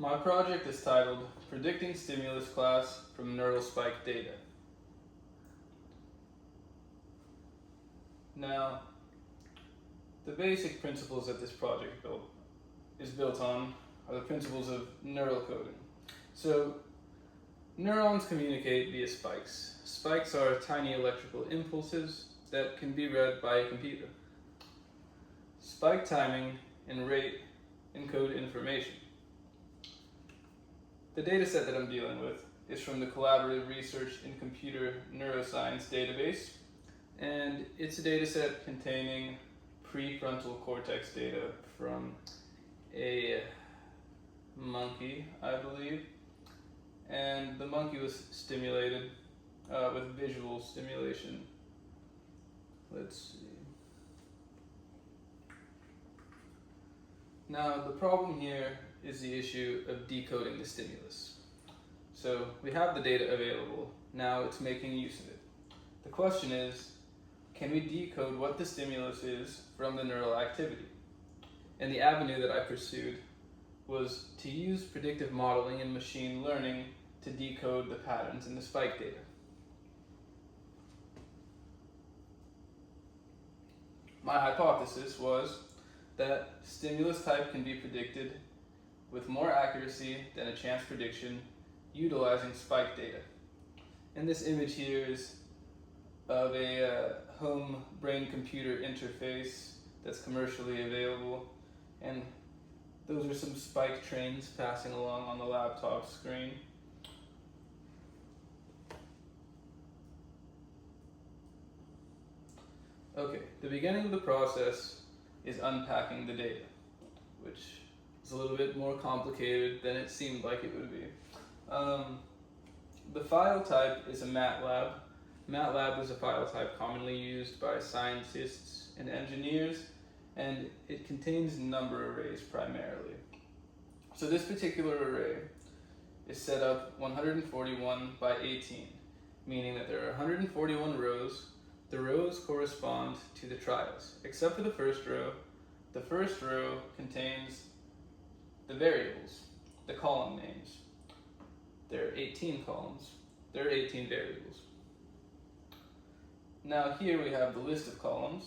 My project is titled Predicting Stimulus Class from Neural Spike Data. Now, the basic principles that this project is built on are the principles of neural coding. So, neurons communicate via spikes. Spikes are tiny electrical impulses that can be read by a computer. Spike timing and rate encode information. The dataset that I'm dealing with is from the Collaborative Research in Computer Neuroscience database, and it's a dataset containing prefrontal cortex data from a monkey, I believe, and the monkey was stimulated with visual stimulation. Let's see. Now, the problem here is the issue of decoding the stimulus. So we have the data available, now it's making use of it. The question is, can we decode what the stimulus is from the neural activity? And the avenue that I pursued was to use predictive modeling and machine learning to decode the patterns in the spike data. My hypothesis was that stimulus type can be predicted with more accuracy than a chance prediction utilizing spike data. And this image here is of a home brain-computer interface that's commercially available, and those are some spike trains passing along on the laptop screen. Okay, the beginning of the process is unpacking the data, which is a little bit more complicated than it seemed like it would be. The file type is a MATLAB. MATLAB is a file type commonly used by scientists and engineers, and it contains number arrays primarily. So this particular array is set up 141 by 18, meaning that there are 141 rows. The rows correspond to the trials, except for the first row. The first row contains the variables, the column names. There are 18 columns. There are 18 variables. Now here we have the list of columns: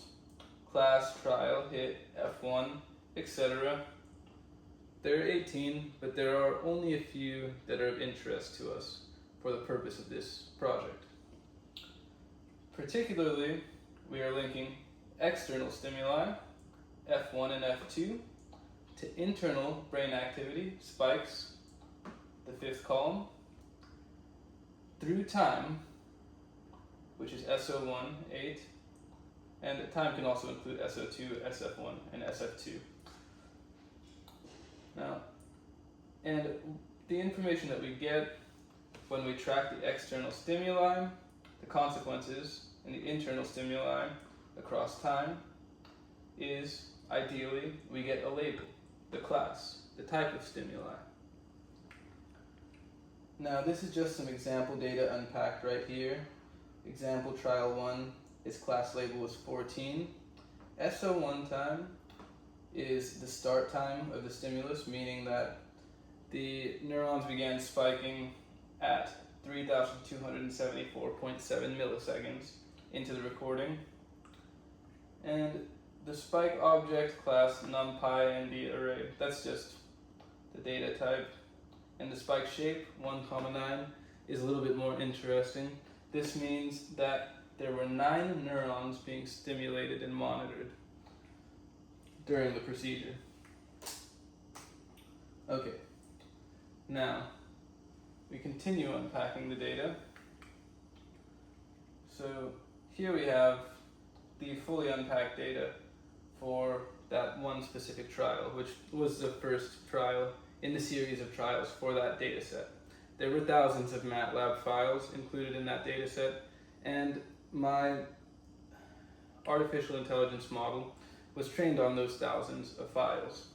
class, trial, hit, F1, etc. There are 18, but there are only a few that are of interest to us for the purpose of this project. Particularly, we are linking external stimuli, F1 and F2, to internal brain activity, spikes, the fifth column, through time, which is SO1, 8, and time can also include SO2, SF1, and SF2. Now, and the information that we get when we track the external stimuli, the consequences, and the internal stimuli across time is, ideally, we get a label, the class, the type of stimuli. Now this is just some example data unpacked right here. Example trial 1, its class label was 14. SO1 time is the start time of the stimulus, meaning that the neurons began spiking at 3,274.7 milliseconds into the recording. And the spike object class numpy in the array, that's just the data type. And the spike shape, 1,9, is a little bit more interesting. This means that there were 9 neurons being stimulated and monitored during the procedure. Okay, now we continue unpacking the data. So here we have the fully unpacked data for that one specific trial, which was the first trial in the series of trials for that data set. There were thousands of MATLAB files included in that data set, and my artificial intelligence model was trained on those thousands of files.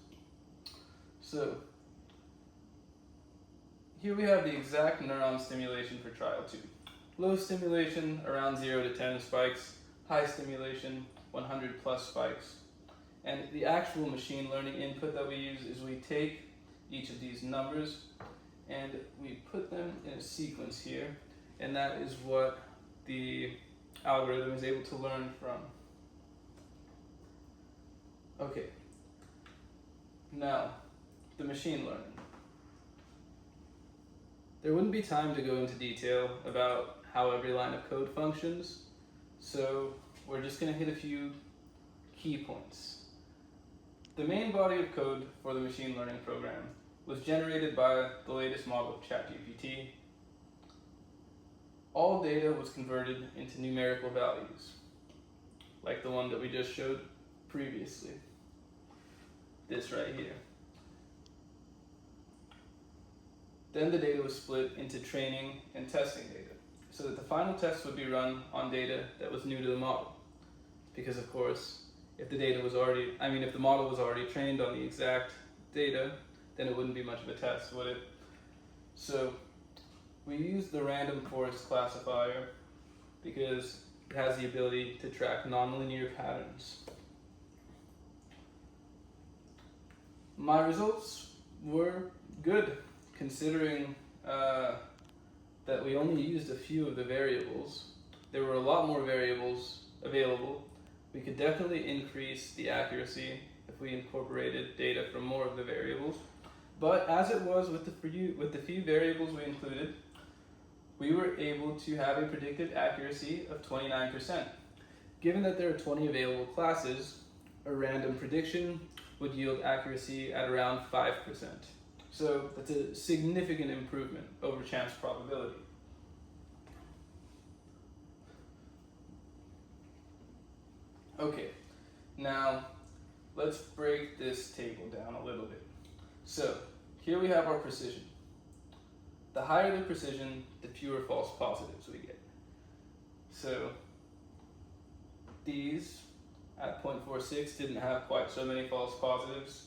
So here we have the exact neuron stimulation for trial 2. Low stimulation, around 0 to 10 spikes. High stimulation, 100 plus spikes. And the actual machine learning input that we use is we take each of these numbers, and we put them in a sequence here, and that is what the algorithm is able to learn from. Okay, now the machine learning. There wouldn't be time to go into detail about how every line of code functions, so we're just going to hit a few key points. The main body of code for the machine learning program was generated by the latest model of ChatGPT. All data was converted into numerical values, like the one that we just showed previously, this right here. Then the data was split into training and testing data, so that the final test would be run on data that was new to the model. Because of course, if the model was already trained on the exact data, then it wouldn't be much of a test, would it? So we used the random forest classifier because it has the ability to track nonlinear patterns. My results were good, considering that we only used a few of the variables. There were a lot more variables available. We could definitely increase the accuracy if we incorporated data from more of the variables. But as it was with the few variables we included, we were able to have a predicted accuracy of 29%. Given that there are 20 available classes, a random prediction would yield accuracy at around 5%. So that's a significant improvement over chance probability. Okay, now let's break this table down a little bit. So here we have our precision. The higher the precision, the fewer false positives we get. So these at 0.46 didn't have quite so many false positives.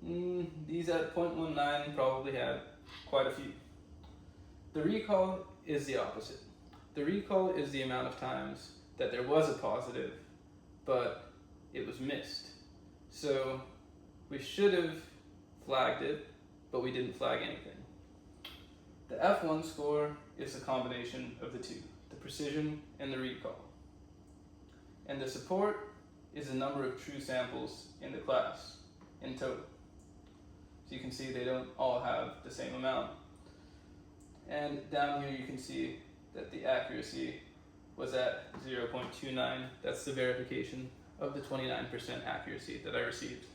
These at 0.19 probably had quite a few. The recall is the opposite. The recall is the amount of times that there was a positive, but it was missed. So we should have flagged it, but we didn't flag anything. The F1 score is a combination of the two, the precision and the recall. And the support is the number of true samples in the class in total. So you can see they don't all have the same amount. And down here you can see that the accuracy was at 0.29. That's the verification of the 29% accuracy that I received.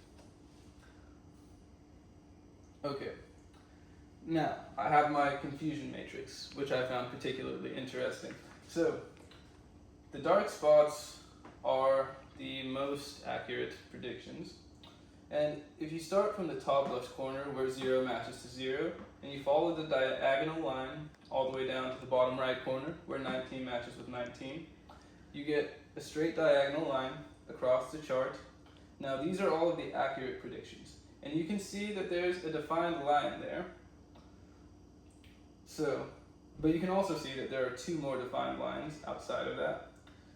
Okay, now I have my confusion matrix, which I found particularly interesting. So the dark spots are the most accurate predictions. And if you start from the top left corner where 0 matches to 0, and you follow the diagonal line all the way down to the bottom right corner where 19 matches with 19, you get a straight diagonal line across the chart. Now these are all of the accurate predictions. And you can see that there's a defined line there. But you can also see that there are two more defined lines outside of that.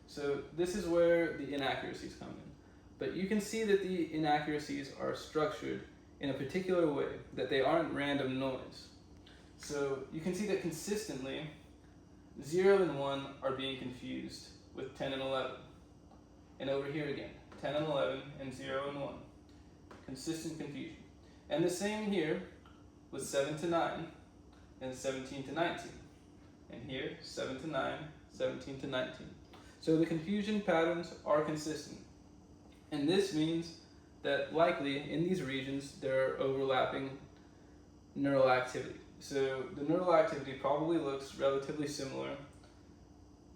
So this is where the inaccuracies come in. But you can see that the inaccuracies are structured in a particular way, that they aren't random noise. So you can see that consistently, 0 and 1 are being confused with 10 and 11. And over here again, 10 and 11 and 0 and 1. Consistent confusion. And the same here with 7 to 9 and 17 to 19. And here, 7 to 9, 17 to 19. So the confusion patterns are consistent. And this means that likely in these regions there are overlapping neural activity. So the neural activity probably looks relatively similar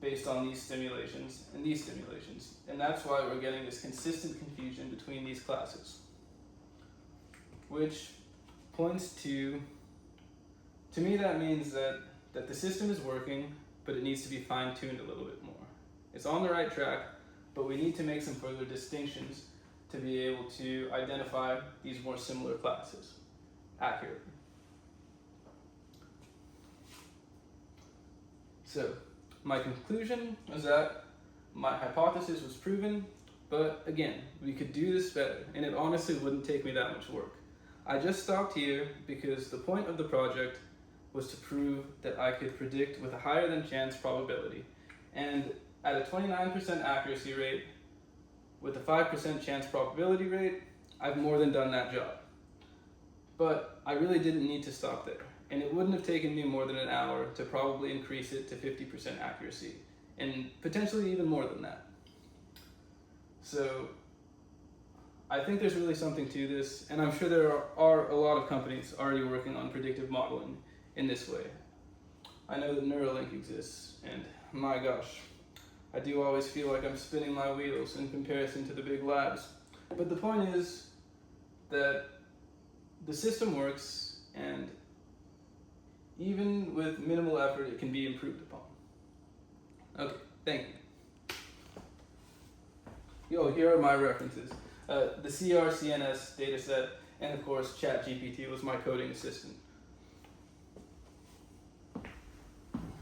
based on these stimulations and these stimulations. And that's why we're getting this consistent confusion between these classes. Which points to me that means that the system is working, but it needs to be fine-tuned a little bit more. It's on the right track, but we need to make some further distinctions to be able to identify these more similar classes accurately. So, my conclusion is that my hypothesis was proven, but again, we could do this better, and it honestly wouldn't take me that much work. I just stopped here because the point of the project was to prove that I could predict with a higher than chance probability. And at a 29% accuracy rate, with a 5% chance probability rate, I've more than done that job. But I really didn't need to stop there, and it wouldn't have taken me more than an hour to probably increase it to 50% accuracy, and potentially even more than that. So I think there's really something to this, and I'm sure there are a lot of companies already working on predictive modeling in this way. I know that Neuralink exists, and my gosh, I do always feel like I'm spinning my wheels in comparison to the big labs. But the point is that the system works, and even with minimal effort, it can be improved upon. Okay, thank you. Here are my references. The CRCNS dataset, and of course ChatGPT was my coding assistant.